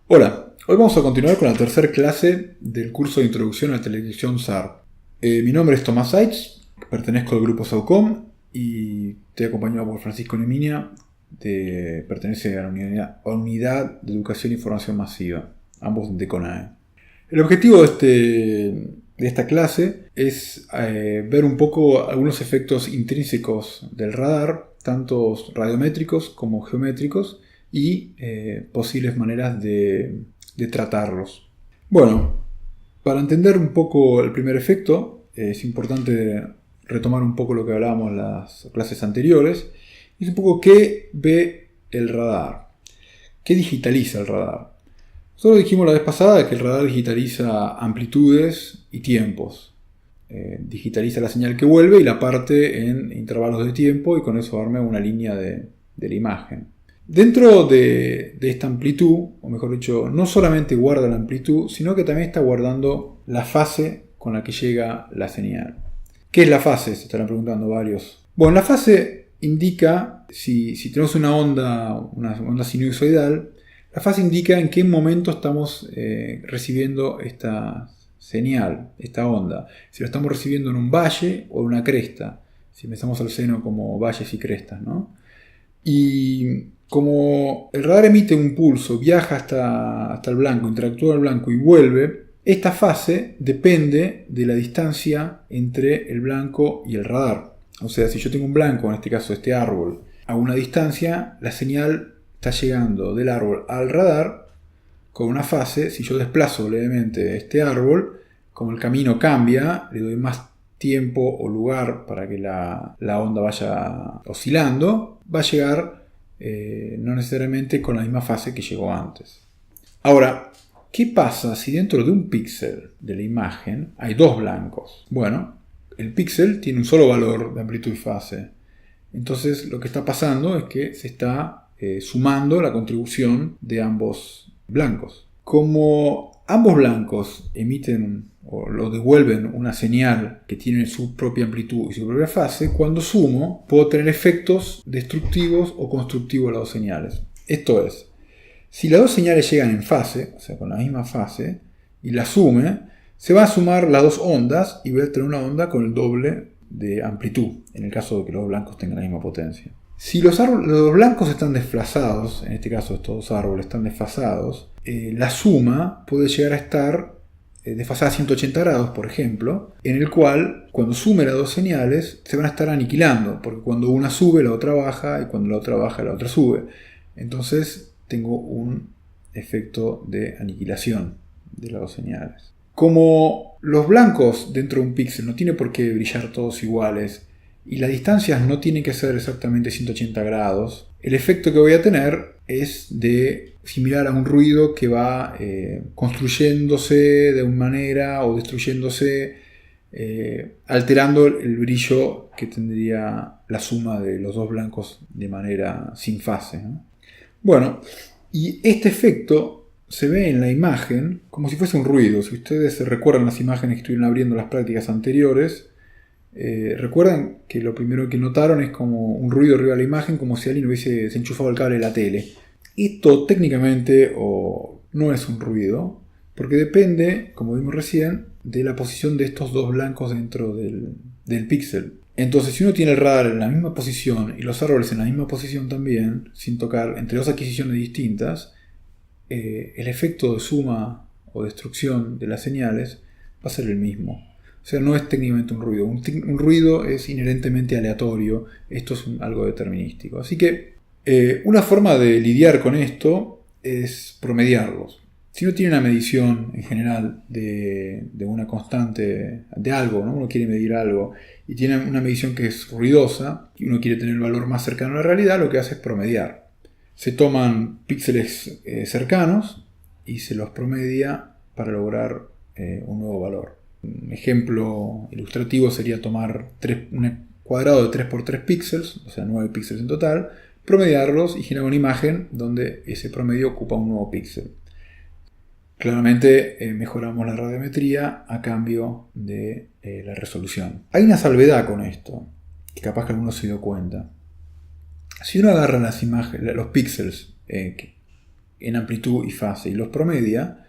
Hola, hoy vamos a continuar con la tercera clase del curso de Introducción a la Televisión SAR. Mi nombre es Tomás Seitz, pertenezco al grupo SAUCOM y estoy acompañado por Francisco Neminia, pertenece a la unidad de Educación e Información Masiva, ambos de CONAE. El objetivo de esta clase es ver un poco algunos efectos intrínsecos del radar, tanto radiométricos como geométricos, y posibles maneras de tratarlos. Bueno, para entender un poco el primer efecto, es importante retomar un poco lo que hablábamos en las clases anteriores. Es un poco qué ve el radar, qué digitaliza el radar. Nosotros dijimos la vez pasada que el radar digitaliza amplitudes y tiempos. Digitaliza la señal que vuelve y la parte en intervalos de tiempo y con eso arma una línea de la imagen. Dentro de esta amplitud, o mejor dicho, no solamente guarda la amplitud, sino que también está guardando la fase con la que llega la señal. ¿Qué es la fase? Se estarán preguntando varios. Bueno, la fase indica, si tenemos una onda sinusoidal, la fase indica en qué momento estamos recibiendo esta señal, esta onda. Si lo estamos recibiendo en un valle o en una cresta. Si pensamos al seno como valles y crestas, ¿no? Y como el radar emite un pulso, viaja hasta el blanco, interactúa con el blanco y vuelve, esta fase depende de la distancia entre el blanco y el radar. O sea, si yo tengo un blanco, en este caso este árbol, a una distancia, la señal está llegando del árbol al radar con una fase. Si yo desplazo levemente este árbol, como el camino cambia, le doy más tiempo o lugar para que la onda vaya oscilando, va a llegar no necesariamente con la misma fase que llegó antes. Ahora, ¿qué pasa si dentro de un píxel de la imagen hay dos blancos? Bueno, el píxel tiene un solo valor de amplitud y fase. Entonces lo que está pasando es que se está sumando la contribución de ambos blancos. Como ambos blancos emiten o lo devuelven una señal que tiene su propia amplitud y su propia fase, cuando sumo puedo tener efectos destructivos o constructivos de las dos señales. Esto es, si las dos señales llegan en fase, o sea con la misma fase, y la sume, se van a sumar las dos ondas y voy a tener una onda con el doble de amplitud, en el caso de que los blancos tengan la misma potencia. Si los blancos están desfasados, en este caso estos dos árboles están desfasados, la suma puede llegar a estar desfasada a 180 grados, por ejemplo, en el cual cuando sume las dos señales se van a estar aniquilando, porque cuando una sube la otra baja y cuando la otra baja la otra sube. Entonces tengo un efecto de aniquilación de las dos señales. Como los blancos dentro de un píxel no tienen por qué brillar todos iguales y las distancias no tienen que ser exactamente 180 grados, el efecto que voy a tener es similar a un ruido que va construyéndose de una manera o destruyéndose, alterando el brillo que tendría la suma de los dos blancos de manera sin fase, ¿no? Bueno, y este efecto se ve en la imagen como si fuese un ruido. Si ustedes recuerdan las imágenes que estuvieron abriendo las prácticas anteriores, recuerdan que lo primero que notaron es como un ruido arriba de la imagen, como si alguien hubiese desenchufado el cable de la tele. Esto técnicamente no es un ruido, porque depende, como vimos recién, de la posición de estos dos blancos dentro del píxel. Entonces, si uno tiene el radar en la misma posición y los árboles en la misma posición también, sin tocar, entre dos adquisiciones distintas, el efecto de suma o destrucción de las señales va a ser el mismo. O sea, no es técnicamente un ruido. Un ruido es inherentemente aleatorio. Esto es algo determinístico. Así que una forma de lidiar con esto es promediarlos. Si uno tiene una medición en general de una constante de algo, ¿no? Uno quiere medir algo y tiene una medición que es ruidosa y uno quiere tener el valor más cercano a la realidad, lo que hace es promediar. Se toman píxeles cercanos y se los promedia para lograr un nuevo valor. Un ejemplo ilustrativo sería tomar un cuadrado de 3 por 3 píxeles, o sea 9 píxeles en total, promediarlos y generar una imagen donde ese promedio ocupa un nuevo píxel. Claramente mejoramos la radiometría a cambio de la resolución. Hay una salvedad con esto, que capaz que alguno se dio cuenta. Si uno agarra las imágenes, los píxeles en amplitud y fase y los promedia,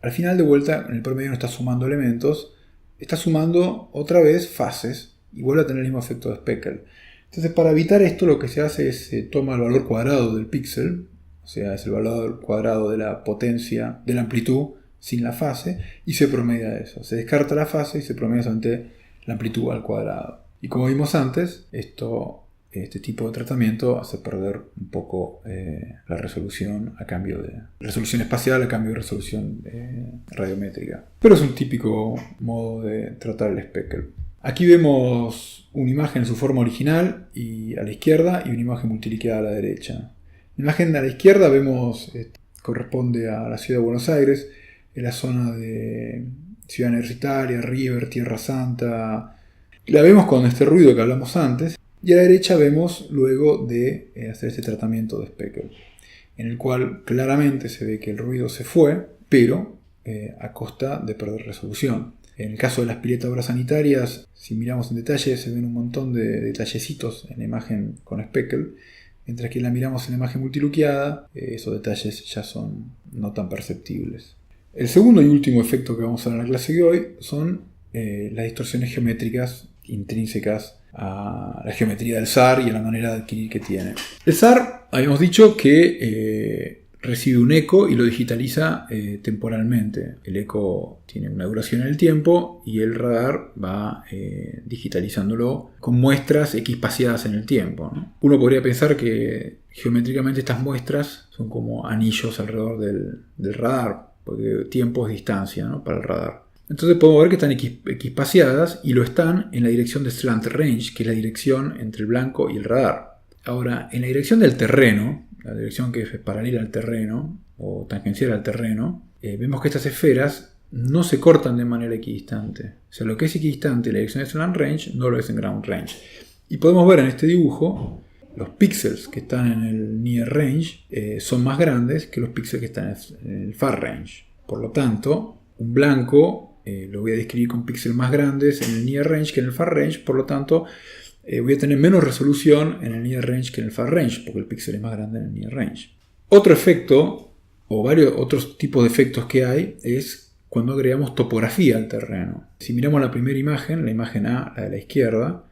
al final de vuelta en el promedio no está sumando elementos, está sumando otra vez fases y vuelve a tener el mismo efecto de speckle. Entonces, para evitar esto, lo que se hace es toma el valor cuadrado del píxel, o sea, es el valor cuadrado de la potencia de la amplitud sin la fase, y se promedia eso. Se descarta la fase y se promedia solamente la amplitud al cuadrado. Y como vimos antes, este tipo de tratamiento hace perder un poco la resolución a cambio de resolución espacial a cambio de resolución radiométrica. Pero es un típico modo de tratar el speckle. Aquí vemos una imagen en su forma original y a la izquierda y una imagen multiliqueada a la derecha. La imagen a la izquierda vemos corresponde a la ciudad de Buenos Aires, en la zona de Ciudad Universitaria, River, Tierra Santa. La vemos con este ruido que hablamos antes. Y a la derecha vemos luego de hacer este tratamiento de speckle, en el cual claramente se ve que el ruido se fue, pero a costa de perder resolución. En el caso de las piletas obras sanitarias, si miramos en detalle, se ven un montón de detallecitos en la imagen con speckle, mientras que la miramos en la imagen multiluqueada, esos detalles ya son no tan perceptibles. El segundo y último efecto que vamos a ver en la clase de hoy son las distorsiones geométricas intrínsecas a la geometría del SAR y a la manera de adquirir que tiene. El SAR, habíamos dicho que recibe un eco y lo digitaliza temporalmente. El eco tiene una duración en el tiempo y el radar va digitalizándolo con muestras equispaciadas en el tiempo, ¿no? Uno podría pensar que geométricamente estas muestras son como anillos alrededor del radar, porque tiempo es distancia, ¿no?, para el radar. Entonces podemos ver que están equispaciadas y lo están en la dirección de slant range, que es la dirección entre el blanco y el radar. Ahora, en la dirección del terreno, la dirección que es paralela al terreno o tangencial al terreno, vemos que estas esferas no se cortan de manera equidistante. O sea, lo que es equidistante en la dirección de slant range no lo es en ground range. Y podemos ver en este dibujo los píxeles que están en el near range son más grandes que los píxeles que están en el far range. Por lo tanto, un blanco lo voy a describir con píxeles más grandes en el near range que en el far range, por lo tanto voy a tener menos resolución en el near range que en el far range, porque el píxel es más grande en el near range. Otro efecto, o varios otros tipos de efectos que hay, es cuando agregamos topografía al terreno. Si miramos la primera imagen, la imagen A, la de la izquierda,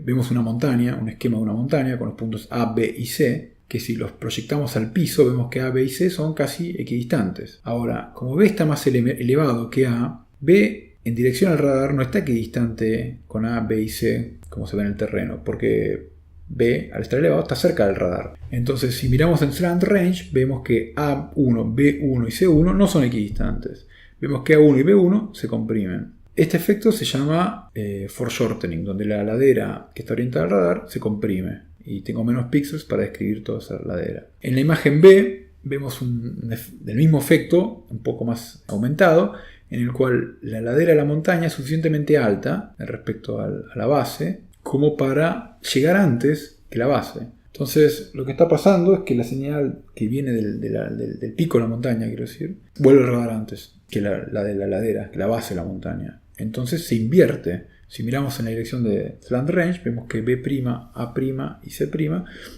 vemos una montaña, un esquema de una montaña con los puntos A, B y C, que si los proyectamos al piso vemos que A, B y C son casi equidistantes. Ahora, como B está más elevado que A, B en dirección al radar no está equidistante con A, B y C como se ve en el terreno, porque B, al estar elevado, está cerca del radar. Entonces, si miramos en slant range, vemos que A1, B1 y C1 no son equidistantes. Vemos que A1 y B1 se comprimen. Este efecto se llama foreshortening, donde la ladera que está orientada al radar se comprime y tengo menos píxeles para describir toda esa ladera. En la imagen B vemos el mismo efecto, un poco más aumentado, en el cual la ladera de la montaña es suficientemente alta respecto a la base como para llegar antes que la base. Entonces lo que está pasando es que la señal que viene del pico de la montaña, quiero decir, vuelve al radar antes que la de la ladera, que la base de la montaña. Entonces se invierte. Si miramos en la dirección de slant range, vemos que B', A' y C',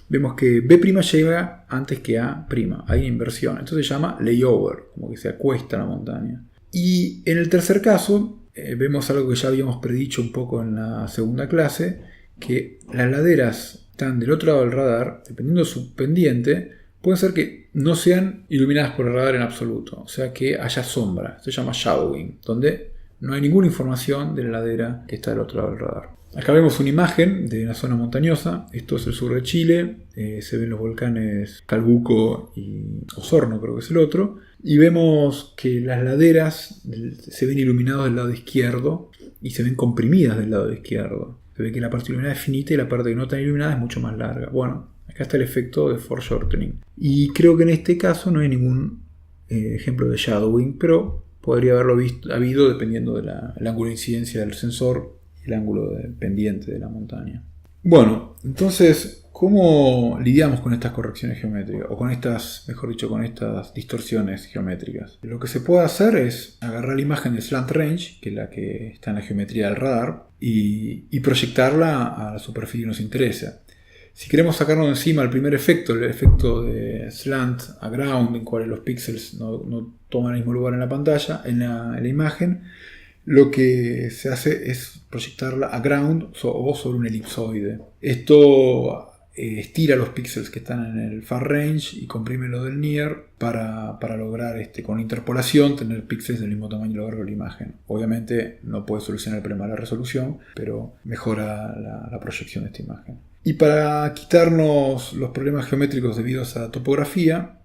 vemos que B' llega antes que A'. Hay una inversión. Entonces se llama layover, como que se acuesta la montaña. Y en el tercer caso, vemos algo que ya habíamos predicho un poco en la segunda clase, que las laderas están del otro lado del radar, dependiendo de su pendiente, pueden ser que no sean iluminadas por el radar en absoluto, o sea que haya sombra. Esto se llama shadowing, donde no hay ninguna información de la ladera que está del otro lado del radar. Acá vemos una imagen de una zona montañosa. Esto es el sur de Chile. Se ven los volcanes Calbuco y Osorno, creo que es el otro. Y vemos que las laderas se ven iluminadas del lado izquierdo y se ven comprimidas del lado izquierdo. Se ve que la parte iluminada es finita y la parte que no está iluminada es mucho más larga. Bueno, acá está el efecto de foreshortening. Y creo que en este caso no hay ningún ejemplo de shadowing, pero podría haberlo habido dependiendo del ángulo de incidencia del sensor y el ángulo pendiente de la montaña. Bueno, entonces, ¿cómo lidiamos con estas correcciones geométricas? O con estas, mejor dicho, con estas distorsiones geométricas. Lo que se puede hacer es agarrar la imagen de slant range, que es la que está en la geometría del radar, y proyectarla a la superficie que nos interesa. Si queremos sacarnos de encima el primer efecto, el efecto de slant a ground, en cual los píxeles no toman el mismo lugar en la pantalla, en la imagen, lo que se hace es proyectarla a ground o sobre un elipsoide. Esto estira los píxeles que están en el far range y comprime lo del near para lograr con interpolación tener píxeles del mismo tamaño a lo largo de la imagen. Obviamente no puede solucionar el problema de la resolución, pero mejora la proyección de esta imagen. Y para quitarnos los problemas geométricos debidos a la topografía,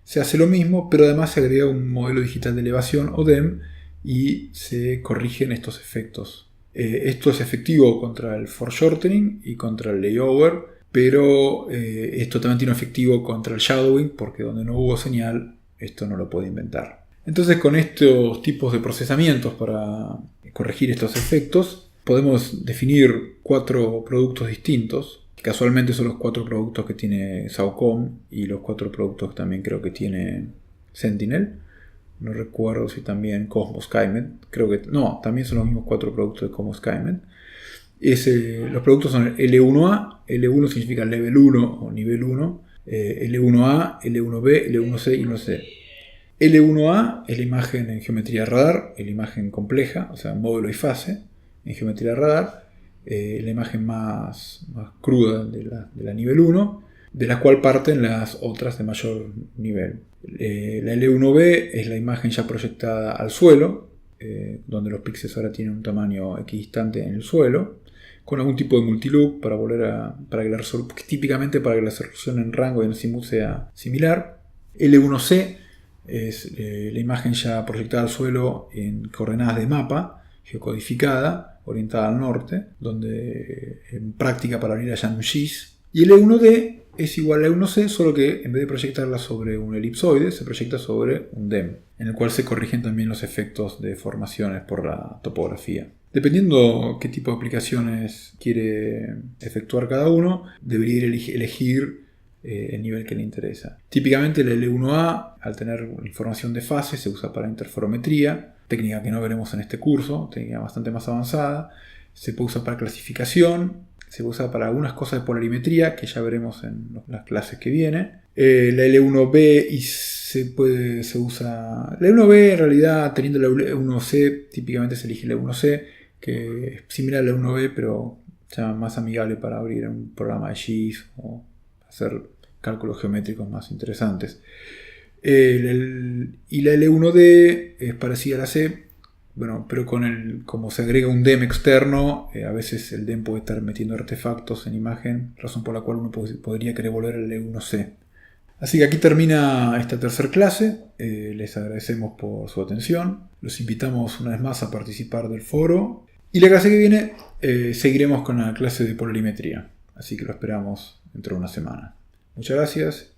se hace lo mismo, pero además se agrega un modelo digital de elevación o DEM y se corrigen estos efectos. Esto es efectivo contra el foreshortening y contra el layover, pero esto también tiene efectivo contra el shadowing, porque donde no hubo señal, esto no lo puede inventar. Entonces, con estos tipos de procesamientos para corregir estos efectos, podemos definir 4 productos distintos. Casualmente son los 4 productos que tiene SAOCOM y los 4 productos que también creo que tiene Sentinel. No recuerdo si también Cosmos SkyMed. Creo que no, también son los mismos 4 productos de Cosmos SkyMed. Los productos son L1A, L1 significa level 1 o nivel 1, L1A, L1B, L1C y L1C. L1A es la imagen en geometría radar, es la imagen compleja, o sea, módulo y fase en geometría radar. La imagen más cruda de la nivel 1, de la cual parten las otras de mayor nivel. La L1B es la imagen ya proyectada al suelo, donde los píxeles ahora tienen un tamaño equidistante en el suelo, con algún tipo de multilook típicamente para que la resolución en rango y en azimut sea similar. L1C es la imagen ya proyectada al suelo en coordenadas de mapa, geocodificada, orientada al norte, donde en práctica para venir allá en un GIS. Y el E1D es igual a E1C, solo que en vez de proyectarla sobre un elipsoide, se proyecta sobre un DEM, en el cual se corrigen también los efectos de formaciones por la topografía. Dependiendo qué tipo de aplicaciones quiere efectuar cada uno, debería elegir el nivel que le interesa. Típicamente el L1A, al tener información de fase, se usa para interferometría, técnica que no veremos en este curso, técnica bastante más avanzada. Se puede usar para clasificación, se puede usar para algunas cosas de polarimetría, que ya veremos en las clases que vienen. La L1B se usa... La L1B en realidad, teniendo la L1C, típicamente se elige la L1C, que es similar a la L1B, pero ya más amigable para abrir un programa de GIS o hacer cálculos geométricos más interesantes. Y la L1D es parecida a la C, bueno, pero como se agrega un DEM externo, a veces el DEM puede estar metiendo artefactos en imagen, razón por la cual uno podría querer volver al L1C. Así que aquí termina esta tercera clase. Les agradecemos por su atención. Los invitamos una vez más a participar del foro. Y la clase que viene seguiremos con la clase de polarimetría. Así que lo esperamos dentro de una semana. Muchas gracias.